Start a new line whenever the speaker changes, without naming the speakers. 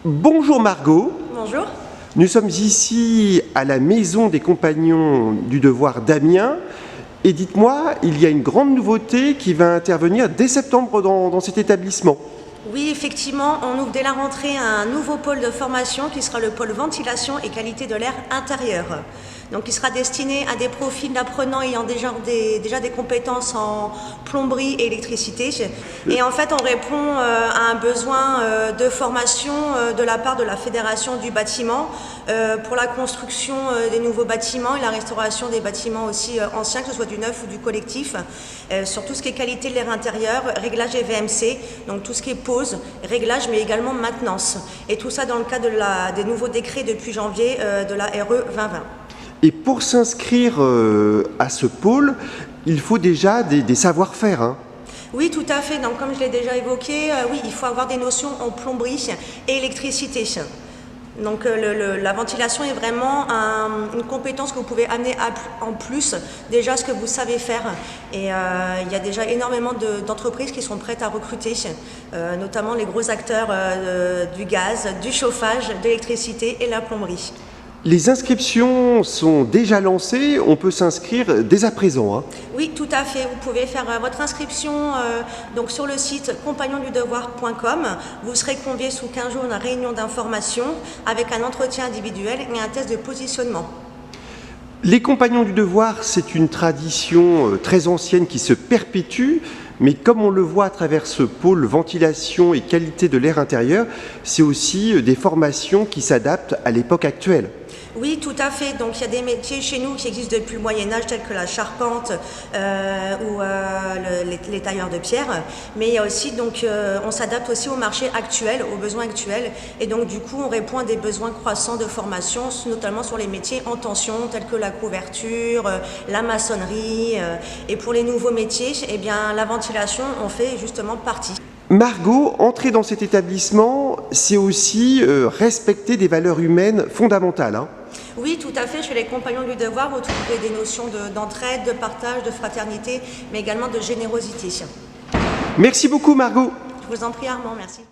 Bonjour Margot.
Bonjour.
Nous sommes ici à la Maison des Compagnons du Devoir d'Amiens. Et dites-moi, il y a une grande nouveauté qui va intervenir dès septembre dans cet établissement.
Oui, effectivement, on ouvre dès la rentrée un nouveau pôle de formation qui sera le pôle ventilation et qualité de l'air intérieur. Donc, il sera destiné à des profils d'apprenants ayant déjà des compétences en plomberie et électricité. Et en fait, on répond à un besoin de formation de la part de la Fédération du bâtiment pour la construction des nouveaux bâtiments et la restauration des bâtiments aussi anciens, que ce soit du neuf ou du collectif, sur tout ce qui est qualité de l'air intérieur, réglage et VMC, donc tout ce qui est pause, réglage, mais également maintenance. Et tout ça dans le cadre des nouveaux décrets depuis janvier de la RE 2020.
Et pour s'inscrire à ce pôle, il faut déjà des savoir-faire, hein.
Oui, tout à fait. Donc, comme je l'ai déjà évoqué, oui, il faut avoir des notions en plomberie et électricité. Donc, la ventilation est vraiment une compétence que vous pouvez amener en plus déjà ce que vous savez faire. Et il y a déjà énormément d'entreprises qui sont prêtes à recruter, notamment les gros acteurs du gaz, du chauffage, de l'électricité et la plomberie.
Les inscriptions sont déjà lancées, on peut s'inscrire dès à présent, hein.
Oui, tout à fait. Vous pouvez faire votre inscription donc sur le site compagnondudevoir.com. Vous serez convié sous 15 jours à une réunion d'information avec un entretien individuel et un test de positionnement.
Les Compagnons du Devoir, c'est une tradition très ancienne qui se perpétue, mais comme on le voit à travers ce pôle ventilation et qualité de l'air intérieur, c'est aussi des formations qui s'adaptent à l'époque actuelle.
Oui, tout à fait. Donc, il y a des métiers chez nous qui existent depuis le Moyen-Âge, tels que la charpente ou les tailleurs de pierre. Mais il y a aussi, donc, on s'adapte aussi au marché actuel, aux besoins actuels. Et donc, du coup, on répond à des besoins croissants de formation, notamment sur les métiers en tension, tels que la couverture, la maçonnerie. Et pour les nouveaux métiers, eh bien, la ventilation en fait justement partie.
Margot, entrer dans cet établissement, c'est aussi respecter des valeurs humaines fondamentales, hein.
Oui, tout à fait. Chez les Compagnons du Devoir, vous trouvez des notions d'entraide, de partage, de fraternité, mais également de générosité.
Merci beaucoup Margot.
Je vous en prie Armand, merci.